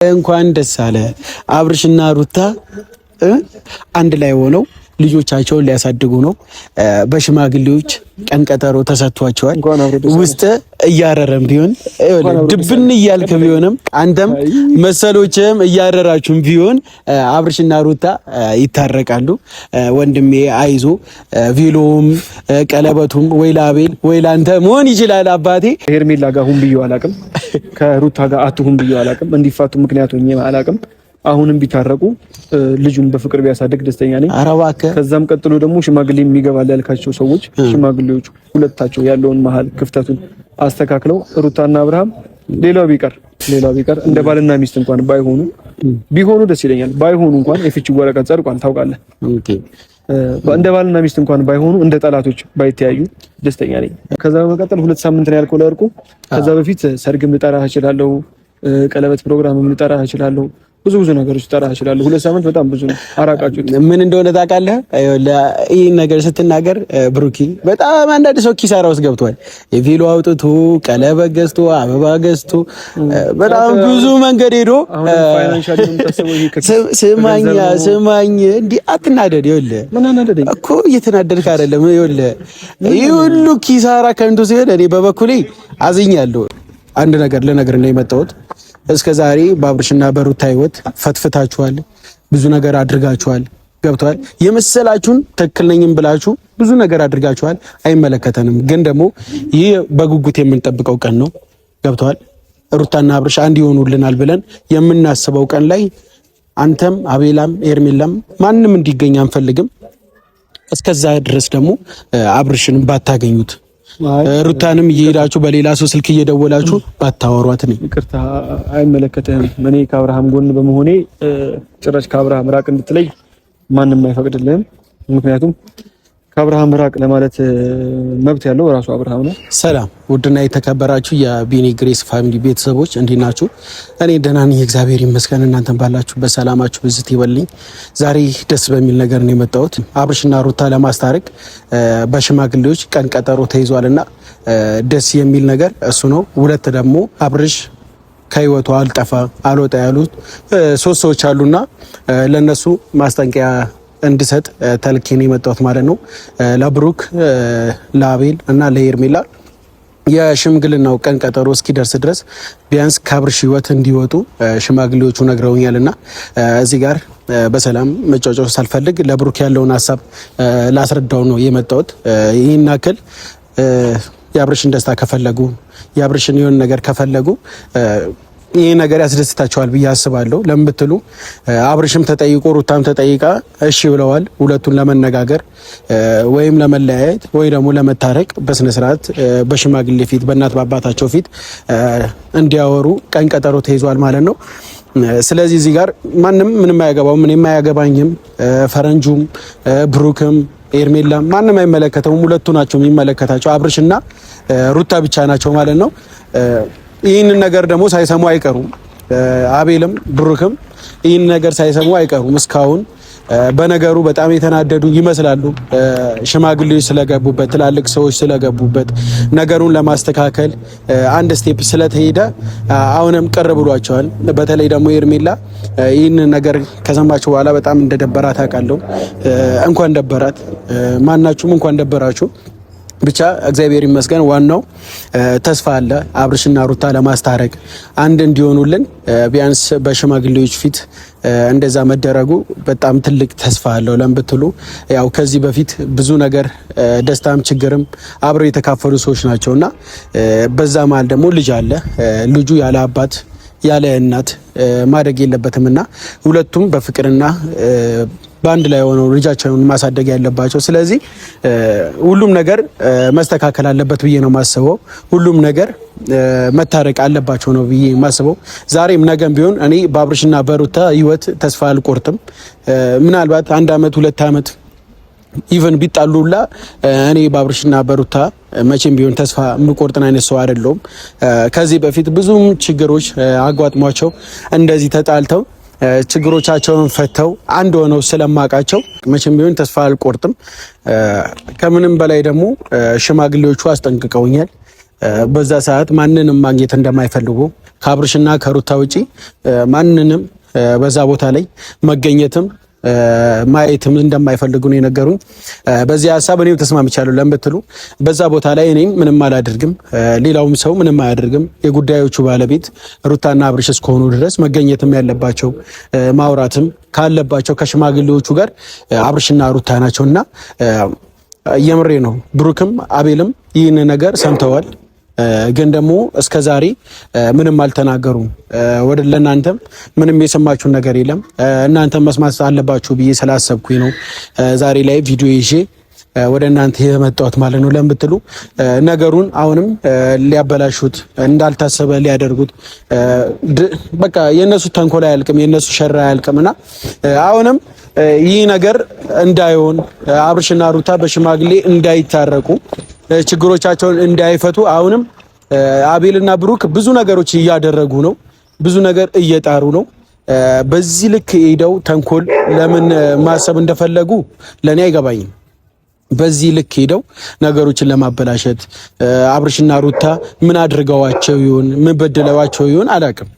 እንኳን ደስ አለ አብርሽና ሩታ አንድ ላይ ሆነው ልጆቻቸውን ሊያሳድጉ ነው። በሽማግሌዎች ቀን ቀጠሮ ተሰጥቷቸዋል። ውስጥ እያረረም ቢሆን ድብን እያልክ ቢሆንም አንተም መሰሎችም እያረራችሁም ቢሆን አብርሽና ሩታ ይታረቃሉ። ወንድሜ አይዞ። ቪሎም ቀለበቱም ወይ ለአቤል ወይ ለአንተ መሆን ይችላል። አባቴ ሄርሜላ ጋር ሁን ብዬው አላውቅም። ከሩታ ጋር አትሁን ብዬው አላውቅም። እንዲፋቱ ምክንያት ሆኜ አላውቅም። አሁንም ቢታረቁ ልጁን በፍቅር ቢያሳድግ ደስተኛ ነኝ። ከዛም ቀጥሎ ደግሞ ሽማግሌ የሚገባል ያልካቸው ሰዎች ሽማግሌዎቹ ሁለታቸው ያለውን መሀል ክፍተቱን አስተካክለው ሩታና አብርሃም ሌላው ቢቀር እንደ ባልና ሚስት እንኳን ቢሆኑ ደስ ይለኛል። ባይሆኑ እንኳን የፍቺ ወረቀት ጸድቋል ታውቃለህ። እንደ ባልና ሚስት እንኳን ባይሆኑ እንደ ጠላቶች ባይተያዩ ደስተኛ ነኝ። ከዛ በመቀጠል 2 ሳምንት ነው ያልከው ለእርቁ። ከዛ በፊት ሰርግም ልጠራህ እችላለሁ፣ ቀለበት ፕሮግራምም ልጠራህ እችላለሁ፣ ብዙ ነገሮች ልጠራህ እችላለሁ። 2 ሳምንት በጣም ብዙ ነው። አራቃችሁት ምን እንደሆነ ታውቃለህ? ይሄን ነገር ስትናገር ብሩኪ በጣም አንዳንድ ሰው ኪሳራ ውስጥ ገብቷል። የቬሎ አውጥቶ ቀለበት ገዝቶ አበባ ገዝቶ በጣም ብዙ መንገድ ሄዶ ስማኝ እንዴ አትናደድ። ይኸውልህ ምን አናደደኝ እኮ እየተናደድክ አይደለም። ይኸውልህ ይሄ ሁሉ ኪሳራ ከንቱ ሲሆን እኔ በበኩሌ አዝኛለሁ። አንድ ነገር ልነግርህ ነው የመጣሁት። እስከ ዛሬ በአብርሽና በሩታ ህይወት ፈትፍታችኋል፣ ብዙ ነገር አድርጋችኋል። ገብቷል። የመሰላችሁን ትክክል ነኝም ብላችሁ ብዙ ነገር አድርጋችኋል። አይመለከተንም። ግን ደግሞ ይህ በጉጉት የምንጠብቀው ቀን ነው። ገብቷል። ሩታና አብርሽ አንድ ይሆኑልናል ብለን የምናስበው ቀን ላይ አንተም አቤላም ኤርሜላም ማንም እንዲገኝ አንፈልግም። እስከዛ ድረስ ደግሞ አብርሽንም ባታገኙት ሩታንም እየሄዳችሁ በሌላ ሰው ስልክ እየደወላችሁ ባታወሯት ነው። ይቅርታ አይመለከተህም። እኔ ከአብርሃም ጎን በመሆኔ ጭራሽ ከአብርሃም ራቅ እንድትለይ ማንም አይፈቅድልህም። ምክንያቱም ከአብርሃም ራቅ ለማለት መብት ያለው ራሱ አብርሃም ነው። ሰላም ውድና የተከበራችሁ የቢኒ ግሬስ ፋሚሊ ቤተሰቦች እንዴት ናችሁ? እኔ ደህና ነኝ፣ እግዚአብሔር ይመስገን። እናንተም ባላችሁበት ሰላማችሁ ብዝት ይበልኝ። ዛሬ ደስ በሚል ነገር ነው የመጣሁት። አብርሽና ሩታ ለማስታረቅ በሽማግሌዎች ቀን ቀጠሮ ተይዟልና ደስ የሚል ነገር እሱ ነው። ሁለት ደግሞ አብርሽ ከህይወቱ አልወጣ ያሉት 3 ሰዎች አሉና ለነሱ ማስጠንቀቂያ እንድሰጥ ተልኬን የመጣሁት ማለት ነው። ለብሩክ፣ ለአቤል እና ለሄርሜላ የሽምግልናው ቀን ቀጠሮ እስኪደርስ ድረስ ቢያንስ ከአብርሽ ህይወት እንዲወጡ ሽማግሌዎቹ ነግረውኛልና እዚህ ጋር በሰላም መጫወቻው ሳልፈልግ ለብሩክ ያለውን ሀሳብ ላስረዳው ነው የመጣሁት። ይህን አክል የአብርሽን ደስታ ከፈለጉ የአብርሽን የሆነ ነገር ከፈለጉ ይሄ ነገር ያስደስታቸዋል ብዬ አስባለሁ። ለምን ብትሉ አብርሽም ተጠይቆ ሩታም ተጠይቃ እሺ ብለዋል። ሁለቱን ለመነጋገር ወይም ለመለያየት ወይ ደግሞ ለመታረቅ በስነ ስርዓት በሽማግሌ ፊት በእናት በአባታቸው ፊት እንዲያወሩ ቀን ቀጠሮ ተይዟል ማለት ነው። ስለዚህ እዚህ ጋር ማንም ምንም አያገባውም፣ እኔም አያገባኝም፣ ፈረንጁም ብሩክም ኤርሜላም ማንም አይመለከተውም። ሁለቱ ናቸው የሚመለከታቸው፣ አብርሽና ሩታ ብቻ ናቸው ማለት ነው። ይህንን ነገር ደግሞ ሳይሰሙ አይቀሩም። አቤልም ብሩክም ይህን ነገር ሳይሰሙ አይቀሩም። እስካሁን በነገሩ በጣም የተናደዱ ይመስላሉ። ሽማግሌዎች ስለገቡበት፣ ትላልቅ ሰዎች ስለገቡበት ነገሩን ለማስተካከል አንድ ስቴፕ ስለተሄደ አሁንም ቅር ብሏቸዋል። በተለይ ደግሞ ኤርሜላ ይህን ነገር ከሰማችሁ በኋላ በጣም እንደደበራት አውቃለሁ። እንኳን ደበራት፣ ማናችሁም እንኳን ደበራችሁ። ብቻ እግዚአብሔር ይመስገን። ዋናው ተስፋ አለ። አብርሽና ሩታ ለማስታረቅ አንድ እንዲሆኑልን ቢያንስ በሽማግሌዎች ፊት እንደዛ መደረጉ በጣም ትልቅ ተስፋ አለው። ለምብትሉ ያው ከዚህ በፊት ብዙ ነገር ደስታም ችግርም አብረው የተካፈሉ ሰዎች ናቸውና በዛ መሀል ደግሞ ልጅ አለ። ልጁ ያለ አባት ያለ እናት ማደግ የለበትምና ሁለቱም በፍቅርና በአንድ ላይ ሆነው ልጃቸውን ማሳደግ ያለባቸው። ስለዚህ ሁሉም ነገር መስተካከል አለበት ብዬ ነው ማስበው። ሁሉም ነገር መታረቅ አለባቸው ነው ብዬ ማስበው። ዛሬም ነገም ቢሆን እኔ በአብርሽና በሩታ ህይወት ተስፋ አልቆርጥም። ምናልባት 1 አመት 2 አመት ኢቨን ቢጣሉላ እኔ በአብርሽና በሩታ መቼም ቢሆን ተስፋ የምቆርጥን አይነት ሰው አይደለሁም። ከዚህ በፊት ብዙም ችግሮች አጓጥሟቸው እንደዚህ ተጣልተው ችግሮቻቸውን ፈተው አንድ ሆነው ስለማቃቸው መቼም ቢሆን ተስፋ አልቆርጥም። ከምንም በላይ ደግሞ ሽማግሌዎቹ አስጠንቅቀውኛል። በዛ ሰዓት ማንንም ማግኘት እንደማይፈልጉ ከአብርሽና ከሩታ ውጪ ማንንም በዛ ቦታ ላይ መገኘትም ማየትም እንደማይፈልጉ ነው የነገሩኝ። በዚህ ሐሳብ እኔም ተስማምቻለሁ። ለምትሉ በዛ ቦታ ላይ እኔም ምንም አላደርግም፣ ሌላውም ሰው ምንም አያደርግም። የጉዳዮቹ ባለቤት ሩታና አብርሽ እስከሆኑ ድረስ መገኘትም ያለባቸው ማውራትም ካለባቸው ከሽማግሌዎቹ ጋር አብርሽና ሩታ ናቸውና የምሬ ነው። ብሩክም አቤልም ይህን ነገር ሰምተዋል። ግን ደግሞ እስከዛሬ ምንም አልተናገሩም። ወደ ለናንተም ምንም የሰማችሁን ነገር የለም። እናንተም መስማት አለባችሁ ብዬ ስላሰብኩኝ ነው ዛሬ ላይ ቪዲዮ ይዤ ወደ እናንተ የመጣሁት ማለት ነው። ለምትሉ ነገሩን አሁንም ሊያበላሹት እንዳልታሰበ ሊያደርጉት በቃ የነሱ ተንኮል አያልቅም፣ የነሱ ሸራ አያልቅምና አሁንም ይህ ነገር እንዳይሆን አብርሽና ሩታ በሽማግሌ እንዳይታረቁ ችግሮቻቸውን እንዳይፈቱ አሁንም አቤልና ብሩክ ብዙ ነገሮች እያደረጉ ነው፣ ብዙ ነገር እየጣሩ ነው። በዚህ ልክ ሄደው ተንኮል ለምን ማሰብ እንደፈለጉ ለኔ አይገባኝም። በዚህ ልክ ሄደው ነገሮችን ለማበላሸት አብርሽና ሩታ ምን አድርገዋቸው ይሆን ምን በደለዋቸው ይሆን አላውቅም።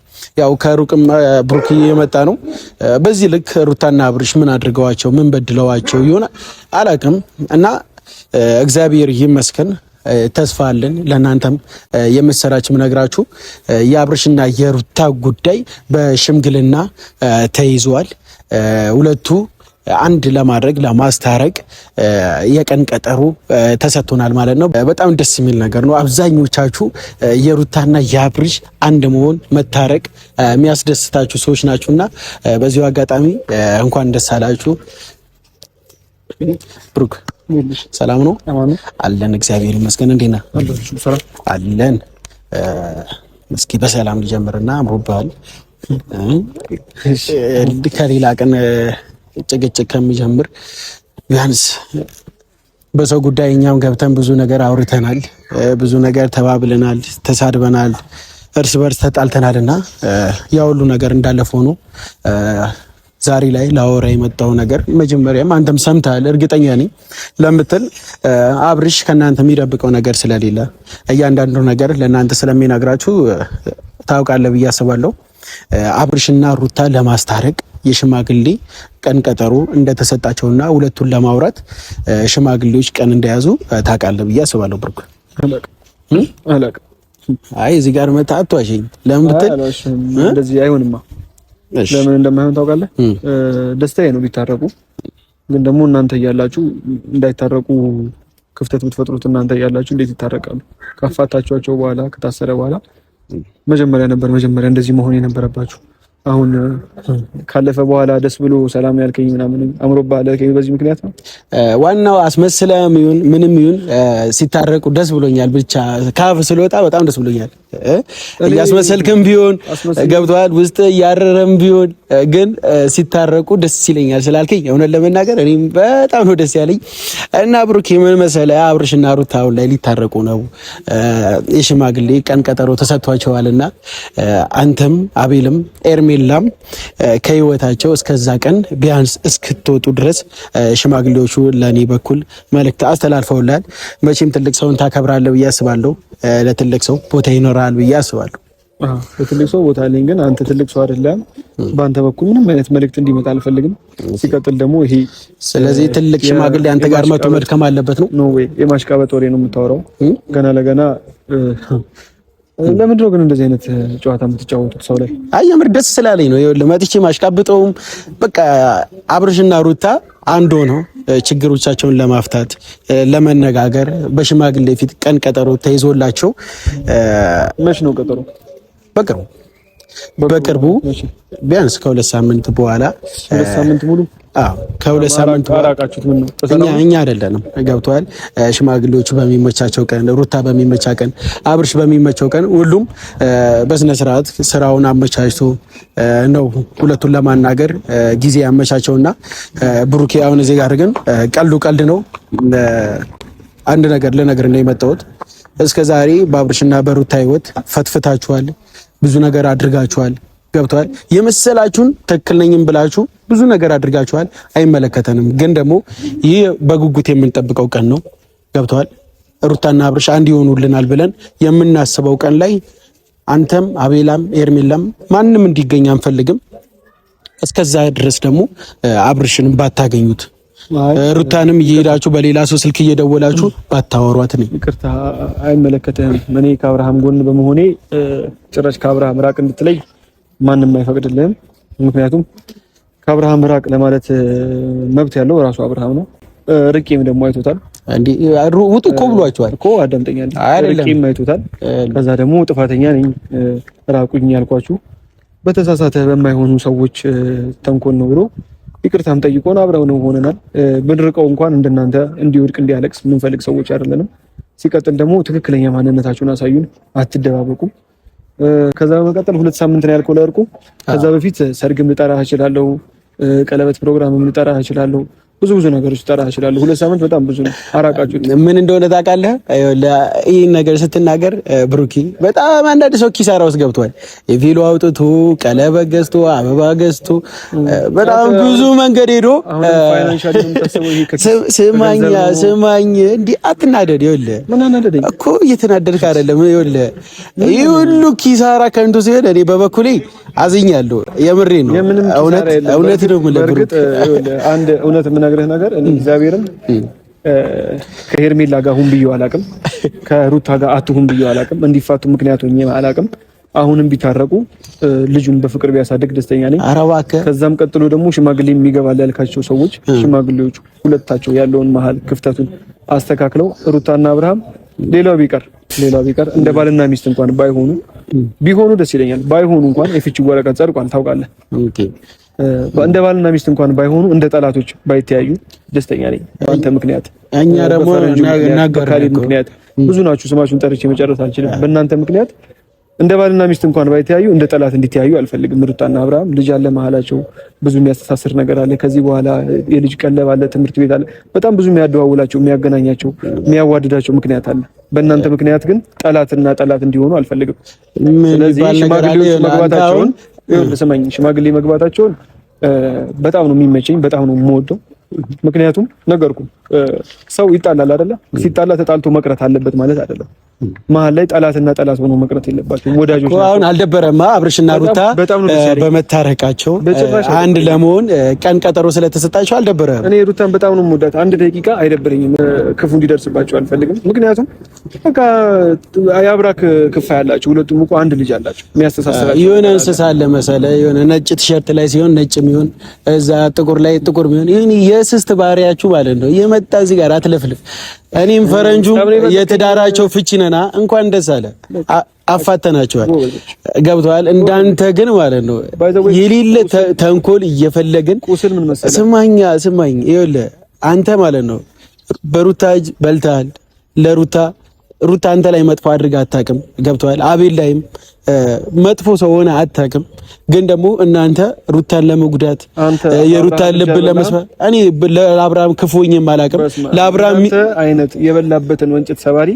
ያው ከሩቅም ብሩክ የመጣ ነው። በዚህ ልክ ሩታና አብርሽ ምን አድርገዋቸው ምን በድለዋቸው ይሆን አላውቅም እና እግዚአብሔር ይመስገን ተስፋ አለን። ለናንተም የምሰራችም ነግራችሁ የአብርሽና የሩታ ጉዳይ በሽምግልና ተይዟል። ሁለቱ አንድ ለማድረግ ለማስታረቅ የቀን ቀጠሮ ተሰጥቶናል ማለት ነው። በጣም ደስ የሚል ነገር ነው። አብዛኞቻችሁ የሩታና የአብርሽ አንድ መሆን መታረቅ የሚያስደስታችሁ ሰዎች ናችሁና በዚሁ አጋጣሚ እንኳን ደስ አላችሁ። ብሩክ ሰላም ነው አለን፣ እግዚአብሔር ይመስገን። እንዴት ነህ? አለን። እስኪ በሰላም ልጀምርና አምሮብሃል። ከሌላ ቀን ጭቅጭቅ ከሚጀምር ቢያንስ በሰው ጉዳይ እኛም ገብተን ብዙ ነገር አውርተናል፣ ብዙ ነገር ተባብለናል፣ ተሳድበናል፣ እርስ በርስ ተጣልተናልና ያ ሁሉ ነገር እንዳለፈ ሆኖ ዛሬ ላይ ላወራ የመጣው ነገር መጀመሪያም አንተም ሰምተሃል እርግጠኛ ነኝ ለምትል አብርሽ ከናንተ የሚደብቀው ነገር ስለሌለ እያንዳንዱ ነገር ለናንተ ስለሚነግራችሁ ታውቃለህ ብዬ አስባለሁ። አብርሽና ሩታ ለማስታረቅ የሽማግሌ ቀን ቀጠሮ እንደተሰጣቸውና ሁለቱን ለማውራት ሽማግሌዎች ቀን እንደያዙ ታውቃለህ ብዬ አስባለሁ። ብሩክ አላውቅም። አይ እዚህ ጋር መጣ አትዋሽኝ። ለምን ብትል እንደዚህ አይሆንማ። ለምን እንደማይሆን ታውቃለህ? ደስታዬ ነው ቢታረቁ። ግን ደግሞ እናንተ እያላችሁ እንዳይታረቁ ክፍተት የምትፈጥሩት እናንተ እያላችሁ እንዴት ይታረቃሉ? ካፋታችኋቸው በኋላ ከታሰረ በኋላ መጀመሪያ እንደዚህ መሆን የነበረባችሁ። አሁን ካለፈ በኋላ ደስ ብሎ ሰላም ያልከኝ ምናምን አምሮብሃል ያልከኝ በዚህ ምክንያት ነው። ዋናው አስመስለም ይሁን ምንም ይሁን ሲታረቁ ደስ ብሎኛል። ብቻ ካፍ ስለወጣ በጣም ደስ ብሎኛል። እያስመሰልክም ቢሆን ገብቷል ውስጥ እያረረም ቢሆን ግን ሲታረቁ ደስ ይለኛል ስላልከኝ እውነት ለመናገር እኔም በጣም ነው ደስ ያለኝ። እና ብሩክ ምን መሰለህ አብርሽና ሩታ አሁን ላይ ሊታረቁ ነው። የሽማግሌ ቀን ቀጠሮ ተሰጥቷቸዋልና አንተም አቤልም ኤርሜላም ከህይወታቸው እስከዛ ቀን ቢያንስ እስክትወጡ ድረስ ሽማግሌዎቹ ለኔ በኩል መልእክት አስተላልፈውላል። መቼም ትልቅ ሰውን ታከብራለህ ብዬ አስባለሁ። ለትልቅ ሰው ቦታ ይኖራል ብዬ አስባለሁ። ለትልቅ ሰው ቦታ አለኝ፣ ግን አንተ ትልቅ ሰው አይደለም። በአንተ በኩል ምንም አይነት መልእክት እንዲመጣ አልፈልግም። ሲቀጥል ደግሞ ይሄ ስለዚህ ትልቅ ሽማግሌ አንተ ጋር መጥቶ መድከም አለበት ነው? ኖ ዌይ። የማሽቃበጥ ወሬ ነው የምታወራው ገና ለገና። ለምንድን ነው ግን እንደዚህ አይነት ጨዋታ የምትጫወቱት ሰው ላይ? አይ የምር ደስ ስላለኝ ነው። ይኸውልህ መጥቼ ማሽቃብጠውም በቃ አብርሽና ሩታ አንድ ሆነው ችግሮቻቸውን ለማፍታት ለመነጋገር በሽማግሌ ፊት ቀን ቀጠሮ ተይዞላቸው መች ነው ቀጠሮ? በቅርቡ ቢያንስ ከሁለት ሳምንት በኋላ 2 ሳምንት ሙሉ ከሁለት ሳምንት አራቃችሁት። ምን ነው እኛ አይደለንም ገብተዋል። ሽማግሌዎቹ በሚመቻቸው ቀን፣ ሩታ በሚመቻ ቀን፣ አብርሽ በሚመቸው ቀን ሁሉም በስነ ስርዓት ስራውን አመቻችቶ ነው ሁለቱን ለማናገር ጊዜ ያመቻቸውና ብሩኬ አሁን እዚህ ጋር ግን ቀልድ ነው። አንድ ነገር ለነገር ነው የመጣሁት። እስከዛሬ በአብርሽና በሩታ ህይወት ፈትፍታችኋል፣ ብዙ ነገር አድርጋችኋል። ገብቷል። የመሰላችሁን ትክክል ነኝም ብላችሁ ብዙ ነገር አድርጋችኋል። አይመለከተንም። ግን ደግሞ ይህ በጉጉት የምንጠብቀው ቀን ነው። ገብቷል። ሩታና አብርሽ አንድ ይሆኑልናል ብለን የምናስበው ቀን ላይ አንተም አቤላም ኤርሜላም ማንም እንዲገኝ አንፈልግም። እስከዛ ድረስ ደግሞ አብርሽንም ባታገኙት ሩታንም እየሄዳችሁ በሌላ ሰው ስልክ እየደወላችሁ ባታወሯት ነው። ይቅርታ አይመለከትህም። እኔ ከአብርሃም ጎን በመሆኔ ጭራሽ ከአብርሃም ራቅ እንድትለይ ማንም አይፈቅድልህም። ምክንያቱም ከአብርሃም ራቅ ለማለት መብት ያለው ራሱ አብርሃም ነው። ርቄም ደግሞ አይቶታል። እንዴ ውጡ እኮ ብሏቸዋል እኮ አዳምጠኛ። ርቄም አይቶታል። ከዛ ደግሞ ጥፋተኛ ነኝ ራቁኝ ያልኳችሁ በተሳሳተ በማይሆኑ ሰዎች ተንኮል ነው ብሎ ይቅርታም ጠይቆን አብረው ነው ሆነናል። ብንርቀው እንኳን እንደናንተ እንዲወድቅ እንዲያለቅስ የምንፈልግ ሰዎች አይደለንም። ሲቀጥል ደግሞ ትክክለኛ ማንነታችሁን አሳዩን፣ አትደባበቁ። ከዛ በመቀጠል 2 ሳምንት ነው ያልከው ለእርቁ። ከዛ በፊት ሰርግም ልጠራህ እችላለሁ፣ ቀለበት ፕሮግራምም ልጠራህ እችላለሁ፣ ብዙ ነገሮች ልጠራህ እችላለሁ። 2 ሳምንት በጣም ብዙ ነው። አራቃችሁት። ምን እንደሆነ ታውቃለህ? ይሄን ነገር ስትናገር ብሩኪ በጣም አንዳንድ ሰው ኪሳራ ውስጥ ገብቷል። የቪሎ አውጥቶ ቀለበት ገዝቶ አበባ ገዝቶ በጣም ብዙ መንገድ ሄዶ ስማኝ እንዲህ አትናደድ። ይኸውልህ ምን አናደደኝ እኮ እየተናደድክ አይደለም። ይኸውልህ ይሄ ሁሉ ኪሳራ ከንቱ ሲሆን እኔ በበኩሌ አዝኛለሁ። የምሬ ነው። እውነት ነው። በርግጥ አንድ እውነት የምነግርህ ነገር እኔ እግዚአብሔርን ከሄርሜላ ጋር ሁን ብዬው አላውቅም፣ ከሩታ ጋር አትሁን ብዬው አላውቅም፣ እንዲፋቱ ምክንያት ሆኜ አላውቅም። አሁንም ቢታረቁ ልጁን በፍቅር ቢያሳድግ ደስተኛ ነኝ። ከዛም ቀጥሎ ደግሞ ሽማግሌ የሚገባል ያልካቸው ሰዎች ሽማግሌዎቹ ሁለታቸው ያለውን መሀል ክፍተቱን አስተካክለው ሩታና አብርሃም ሌላው ቢቀር እንደ ባልና ሚስት እንኳን ቢሆኑ ደስ ይለኛል። ባይሆኑ እንኳን የፍቺ ወረቀት ጸድቋል ታውቃለህ። እንደ ባልና ሚስት እንኳን ባይሆኑ እንደ ጠላቶች ባይተያዩ ደስተኛ ነኝ። አንተ ምክንያት እኛ ደግሞ እናገራለን ምክንያት ብዙ ናችሁ። ስማችሁን ጠርቼ መጨረስ አልችልም። በእናንተ ምክንያት እንደ ባልና ሚስት እንኳን ባይተያዩ እንደ ጠላት እንዲተያዩ አልፈልግም። ሩታና አብርሃም ልጅ አለ መሀላቸው፣ ብዙ የሚያስተሳስር ነገር አለ። ከዚህ በኋላ የልጅ ቀለብ አለ፣ ትምህርት ቤት አለ፣ በጣም ብዙ የሚያደዋውላቸው፣ የሚያገናኛቸው፣ የሚያዋድዳቸው ምክንያት አለ። በእናንተ ምክንያት ግን ጠላትና ጠላት እንዲሆኑ አልፈልግም። ስለዚህ ሽማግሌዎች መግባታቸውን በጣም ነው የሚመቸኝ፣ በጣም ነው የምወደው። ምክንያቱም ነገርኩ ሰው ይጣላል አይደለ? ሲጣላ ተጣልቶ መቅረት አለበት ማለት አይደለም። መሀል ላይ ጠላትና ጠላት ሆኖ መቅረት የለባቸውም። ወዳጆች ናቸው። አሁን አልደበረማ አብርሽና ሩታ በመታረቃቸው አንድ ለመሆን ቀን ቀጠሮ ስለተሰጣቸው አልደበረም። እኔ ሩታን በጣም ነው የምወዳት። አንድ ደቂቃ አይደብረኝም። ክፉ እንዲደርስባቸው አልፈልግም። ምክንያቱም በቃ ያብራክ ክፋ ያላቸው ሁለቱም እኮ አንድ ልጅ አላቸው የሚያስተሳስራቸው። የሆነ እንስሳ አለ መሰለህ፣ የሆነ ነጭ ቲሸርት ላይ ሲሆን ነጭ የሚሆን እዛ ጥቁር ላይ ጥቁር የሚሆን ይሄን የስስት ባህሪያችሁ ማለት ነው። የመጣ እዚህ ጋር አትለፍልፍ። እኔም ፈረንጁ የትዳራቸው ፍቺ ነና እንኳን ደስ አለ አፋተናቸዋል። ገብቷል። እንዳንተ ግን ማለት ነው የሌለ ተንኮል እየፈለግን ስማኝ ይኸውልህ አንተ ማለት ነው በሩታ እጅ በልተሃል። ሩታ አንተ ላይ መጥፎ አድርጋ አታውቅም። ገብቷል። አቤል ላይም መጥፎ ሰው ሆነ አታውቅም። ግን ደግሞ እናንተ ሩታን ለመጉዳት የሩታን ልብ ለመስማት እኔ ለአብርሃም ክፉኝም አላውቅም። ለአብርሃም አይነት የበላበትን ወንጭት ሰባሪ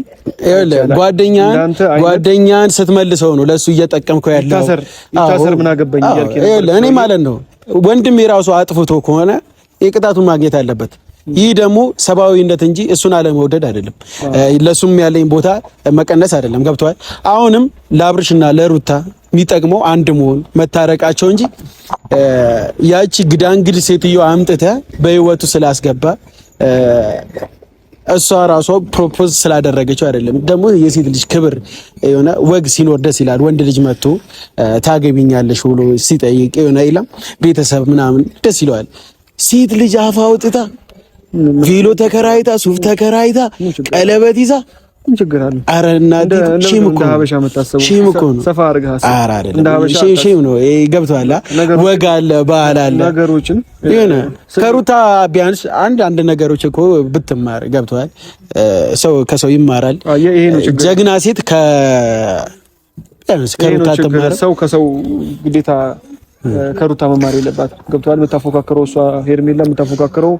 ጓደኛን ስትመልሰው ነው ለሱ እየጠቀምከው ያለው። ይታሰር ምን አገባኝ እያልክ እኔ ማለት ነው ወንድም የራሱ አጥፍቶ ከሆነ የቅጣቱን ማግኘት አለበት። ይህ ደግሞ ሰብአዊነት እንጂ እሱን አለመውደድ አይደለም። ለሱም ያለኝ ቦታ መቀነስ አይደለም። ገብቷል። አሁንም ለአብርሽና ለሩታ የሚጠቅመው አንድ መሆን መታረቃቸው እንጂ ያቺ ግዳንግድ ሴትዮ አምጥተህ በህይወቱ ስላስገባ እሷ ራሷ ፕሮፖዝ ስላደረገችው አይደለም። ደግሞ የሴት ልጅ ክብር የሆነ ወግ ሲኖር ደስ ይላል። ወንድ ልጅ መጥቶ ታገቢኛለሽ ብሎ ሲጠይቅ የሆነ ይላም ቤተሰብ ምናምን ደስ ይለዋል። ሴት ልጅ አፍ አውጥታ ቪሎ ተከራይታ ሱፍ ተከራይታ ቀለበት ይዛ ምን ችግር አለ? ኧረ እናቴ ሺም እኮ ነው። ሰፋ አድርጋ ኧረ አይደለም ሺም ነው። ገብቶሃል። ወግ አለ፣ ባህል አለ። ነገሮችን የሆነ ከሩታ ቢያንስ አንድ ነገሮች እኮ ብትማር ገብቶሃል። ሰው ከሰው ይማራል። ጀግና ሴት ከሩታ ትማር። ሰው ከሰው ግዴታ ከሩታ መማር የለባትም። ገብቷል። የምታፎካከረው እሷ ሄርሜላ የምታፎካከረው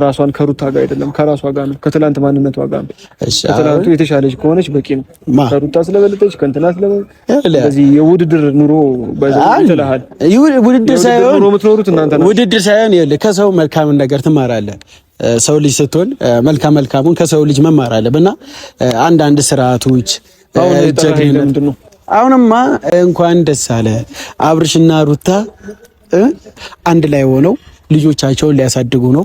ራሷን ከሩታ ጋር አይደለም ከራሷ ጋር ነው። ከትላንት ማንነቷ ጋር ነው። ከትላንቱ የተሻለች ከሆነች በቂ ነው። ከሩታ ስለበለጠች ከእንትና ስለዚህ የውድድር ኑሮ ይተላሃል። ውድድር ሳይሆን ኑሮ የምትኖሩት እናንተ ናችሁ። ውድድር ሳይሆን ይኸውልህ ከሰው መልካምን ነገር ትማራለህ። ሰው ልጅ ስትሆን መልካሙን ከሰው ልጅ መማር አለብና አንዳንድ ስርዓቶች አሁንማ እንኳን ደስ አለ አብርሽና ሩታ አንድ ላይ ሆነው ልጆቻቸውን ሊያሳድጉ ነው።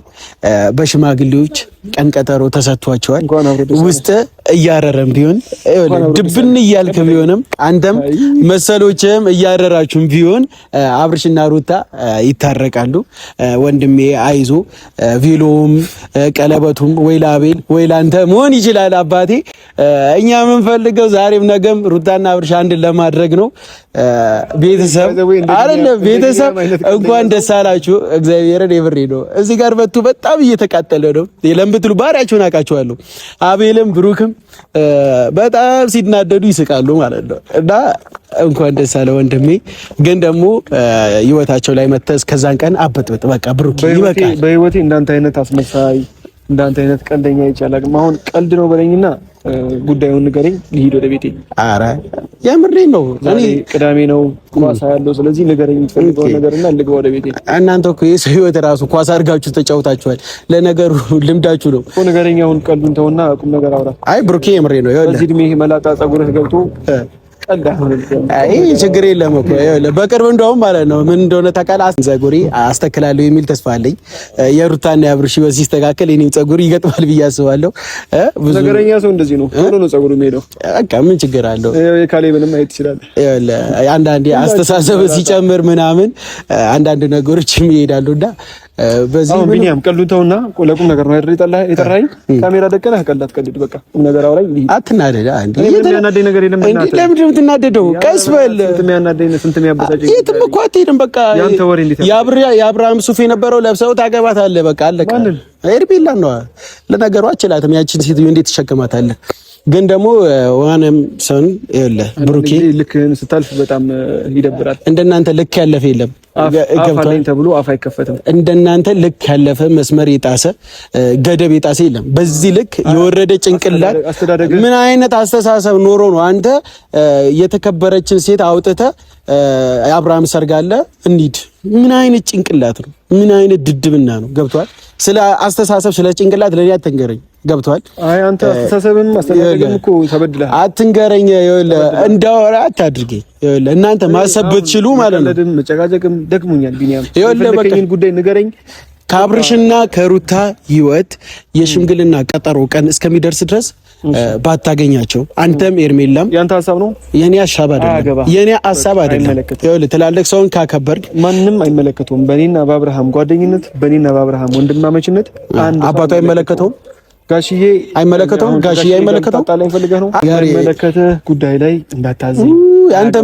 በሽማግሌዎች ቀን ቀጠሮ ተሰጥቷቸዋል። ውስጥ እያረረም ቢሆን ድብን እያልክ ቢሆንም አንተም መሰሎችም እያረራችሁም ቢሆን አብርሽና ሩታ ይታረቃሉ። ወንድሜ አይዞ። ቬሎም ቀለበቱም ወይ ለአቤል ወይ ለአንተ መሆን ይችላል አባቴ። እኛ የምንፈልገው ዛሬም ነገም ሩታና አብርሽ አንድ ለማድረግ ነው። ቤተሰብ አይደለም ቤተሰብ እንኳን ደስ አላችሁ። እግዚአብሔርን የብሬ ነው። እዚህ ጋር መጥቶ በጣም እየተቃጠለ ነው ለምትሉ ባሪያቸውን አውቃቸዋለሁ። አቤልም ብሩክም በጣም ሲናደዱ ይስቃሉ ማለት ነው። እና እንኳን ደስ አለ ወንድሜ። ግን ደግሞ ህይወታቸው ላይ መተስ ከዛን ቀን አበጥበጥ በቃ ብሩክ ይበቃል። በህይወቴ እንዳንተ አይነት አስመሳይ እንዳንተ አይነት ቀልደኛ ይቻላል። አሁን ቀልድ ነው በለኝና ጉዳዩን ንገረኝ፣ ልሂድ ወደ ቤቴ። ኧረ የምሬን ነው። እኔ ቅዳሜ ነው ኳስ ያለው፣ ስለዚህ ንገረኝ የምትፈልገውን ነገርና ልግባ ወደ ቤቴ። እናንተ እኮ የሰው ህይወት ራሱ ኳስ አድርጋችሁ ተጫውታችኋል። ለነገሩ ልምዳችሁ ነው እኮ። ንገረኝ አሁን ቀልዱን ተውና ቁም ነገር አውራ። አይ ብሩኬ የምሬን ነው። ይኸውልህ በዚህ እድሜ መላጣ ፀጉርህ ገብቶ አይ ችግር የለም እኮ በቅርብ እንደውም ማለት ነው ምን እንደሆነ ታውቃለህ፣ ፀጉሬ አስተክላለሁ የሚል ተስፋ አለኝ። የሩታና የአብርሽ ሲስተካከል የኔም ፀጉር ይገጥማል ብዬ አስባለሁ። ብዙ ነገረኛ ሰው እንደዚህ ነው ሆኖ ነው ፀጉሩ የሚሄደው። በቃ ምን ችግር አለው? የካሌብንም ማየት ይችላል። አንዳንዴ አስተሳሰብ ሲጨምር ምናምን አንዳንድ ነገሮችም ይሄዳሉና በዚህ አሁን ቢኒያም ቀልዱ ተውና ለቁም ነገር ነው አይደል የጠራኸኝ? ካሜራ ደቀነህ ቀልድ ቀልድ በቃ ቁም ነገር አውራኝ። አትናደድ አንዴ። የሚያናደኝ ነገር የለም። እንዴ ለምን የምትናደደው? ቀስ በል። ስንት የሚያናደኝ ስንት የሚያበሳጨኝ የትም እኮ አትሄድም። በቃ ያንተ ወሬ እንዴት የአብርሃም ሱፍ የነበረው ለብሰው ታገባታለህ። በቃ አለቀ። ኤርቤላ ነው ለነገሩ አችላትም። ያቺን ሴትዮ እንዴት ትሸከማታለህ? ግን ደግሞ ዋንም ሰን ይኸውልህ ብሩኬ ልክህን ስታልፍ በጣም ይደብራል። እንደናንተ ልክ ያለፈ የለም። ገብቷል ተብሎ አፍ አይከፈትም። እንደናንተ ልክ ያለፈ መስመር የጣሰ ገደብ የጣሰ የለም። በዚህ ልክ የወረደ ጭንቅላት ምን አይነት አስተሳሰብ ኖሮ ነው አንተ የተከበረችን ሴት አውጥተህ አብርሃም ሰርጋለ እንሂድ? ምን አይነት ጭንቅላት ነው? ምን አይነት ድድብና ነው? ገብቷል? ስለ አስተሳሰብ ስለ ጭንቅላት ለኔ አትንገረኝ። ገብቷል? አይ አንተ አስተሳሰብን ማስተካከልም እኮ ተበድለህ አትንገረኝ። ይኸውልህ እንዳወራ አታድርገኝ። ይኸውልህ እናንተ ማሰብ ብትችሉ ማለት ነው። መጨቃጨቅም ደክሞኛል ቢኒያም። ይኸውልህ በቃ ጉዳይ ንገረኝ። ከአብርሽና ከሩታ ህይወት የሽምግልና ቀጠሮ ቀን እስከሚደርስ ድረስ ባታገኛቸው አንተም ኤርሜላም ያንተ ሐሳብ ነው። የኔ ሐሳብ አይደለም። የኔ ሐሳብ አይደለም። ይኸውልህ ትላልቅ ሰውን ካከበርክ ማንንም አይመለከተውም። በእኔና በአብርሃም ጓደኝነት፣ በእኔና በአብርሃም ወንድማማችነት አንድ አባቱ አይመለከተውም። ጋሽዬ አይመለከተውም። ጋሽዬ አይመለከተውም። ታጣላኝ ፈልገህ ነው አይመለከተህ ጉዳይ ላይ እንዳታዝኝ። አንተ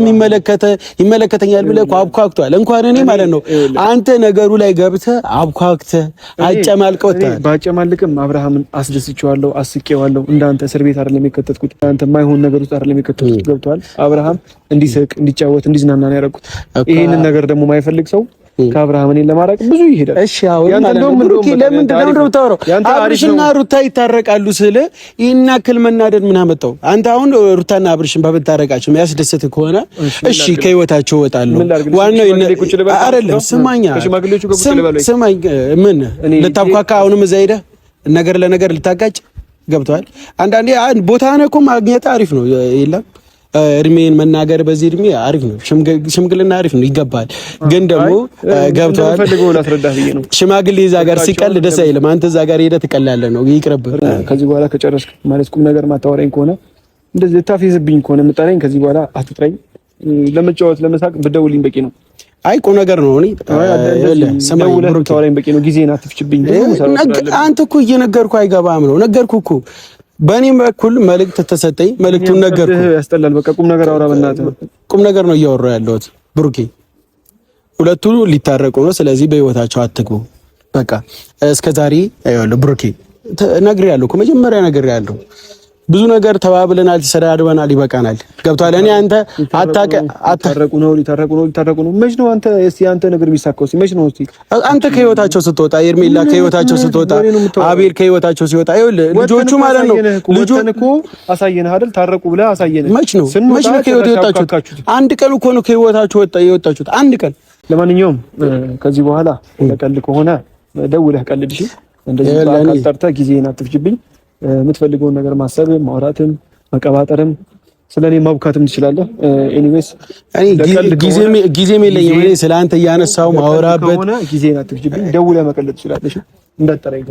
ይመለከተኛል ብለህ እኮ አብኳክቷል። እንኳን እኔ ማለት ነው አንተ ነገሩ ላይ ገብተህ አብኳክተህ አጨማልቀውታል። ባጨማልቅም አብርሃምን አስደስቼዋለሁ፣ አስቄዋለሁ። እንዳንተ እስር ቤት አይደለም የከተትኩት። አንተ ማይሆን ነገር ውስጥ አይደለም የከተትኩት። ገብቷል? አብርሃም እንዲስቅ፣ እንዲጫወት፣ እንዲዝናና ነው ያደረኩት። ይሄንን ነገር ደግሞ የማይፈልግ ሰው ከአብርሃም እኔን ለማራቅ ብዙ ይሄዳል። እሺ አሁን ለምን እንደምታወራው አብርሽና ሩታ ይታረቃሉ ስለ ይሄን ያክል መናደድ ምን አመጣው? አንተ አሁን ሩታና አብርሽን በብታረቃቸው የሚያስደስት ከሆነ እሺ ከህይወታቸው እወጣለሁ። ዋናው አይደለም። ስማኝ ምን ልታብኳካ አሁንም እዛ ሄደህ ነገር ለነገር ልታጋጭ ገብቷል። አንዳንዴ ቦታ ነህ እኮ ማግኘት አሪፍ ነው። የለም እድሜን መናገር በዚህ እድሜ አሪፍ ነው። ሽምግልና አሪፍ ነው፣ ይገባል። ግን ደግሞ ገብቷል ሽማግሌ እዛ ጋር ሲቀል ደስ አይልም። አንተ እዛ ጋር ሄደህ ትቀላለህ ነው። ይቅርብህ። ከዚህ በኋላ ከጨረስክ ማለት ቁም ነገር ማታወራኝ ከሆነ እንደዚህ ታፊዝብኝ ከሆነ የምጠራኝ ከዚህ በኋላ አትጥራኝ። ለመጫወት ለመሳቅ ብደውልኝ በቂ ነው። አይ ቁም ነገር ነው። እኔ ሰማይ ብሩክ ታወራኝ በቂ ነው። ጊዜን አትፍጭብኝ። አንተ እኮ እየነገርኩህ አይገባም ነው። ነገርኩህ እኮ በእኔ በኩል መልእክት ተሰጠኝ። መልእክቱን ነገርኩህ። ያስጠላል። በቃ ቁም ነገር አውራ። በእናትህ ቁም ነገር ነው እያወራሁ ያለሁት ብሩኬ። ሁለቱ ሊታረቁ ነው። ስለዚህ በህይወታቸው አትግቡ። በቃ እስከዛሬ አይዋለሁ ብሩኬ ነግሬያለሁ እኮ መጀመሪያ ነግሬያለሁ። ብዙ ነገር ተባብለናል፣ ተሰዳድበናል፣ ይበቃናል። ገብቷል? እኔ አንተ አታረቁ ነው ሊታረቁ ነው። መች ነው አንተ እስቲ አንተ ነገር ቢሳካው መች ነው እስቲ አንተ ከህይወታቸው ስትወጣ፣ ኤርሜላ ከህይወታቸው ስትወጣ፣ አቤል ከህይወታቸው ሲወጣ፣ ይኸውልህ ልጆቹ ማለት ነው ልጆቹን እኮ አሳየንህ አይደል? ታረቁ ብለህ አሳየንህ። መች ነው ከህይወት የወጣችሁት? አንድ ቀን እኮ ነው ከህይወታቸው የወጣችሁት፣ አንድ ቀን። ለማንኛውም ከዚህ በኋላ ለቀልድ ከሆነ ደውለህ ቀልድ። እሺ እንደዚህ በአካል ጠርተህ ጊዜን አትፍጅብኝ። የምትፈልገውን ነገር ማሰብም ማውራትም መቀባጠርም ስለኔ ማብካትም ትችላለህ። ኤኒዌይስ እኔ ጊዜም የለኝም። እኔ ስለአንተ እያነሳው ማወራበት ጊዜ ናት። ደውለህ መቀለድ ትችላለሽ። እንዳትጠራኝ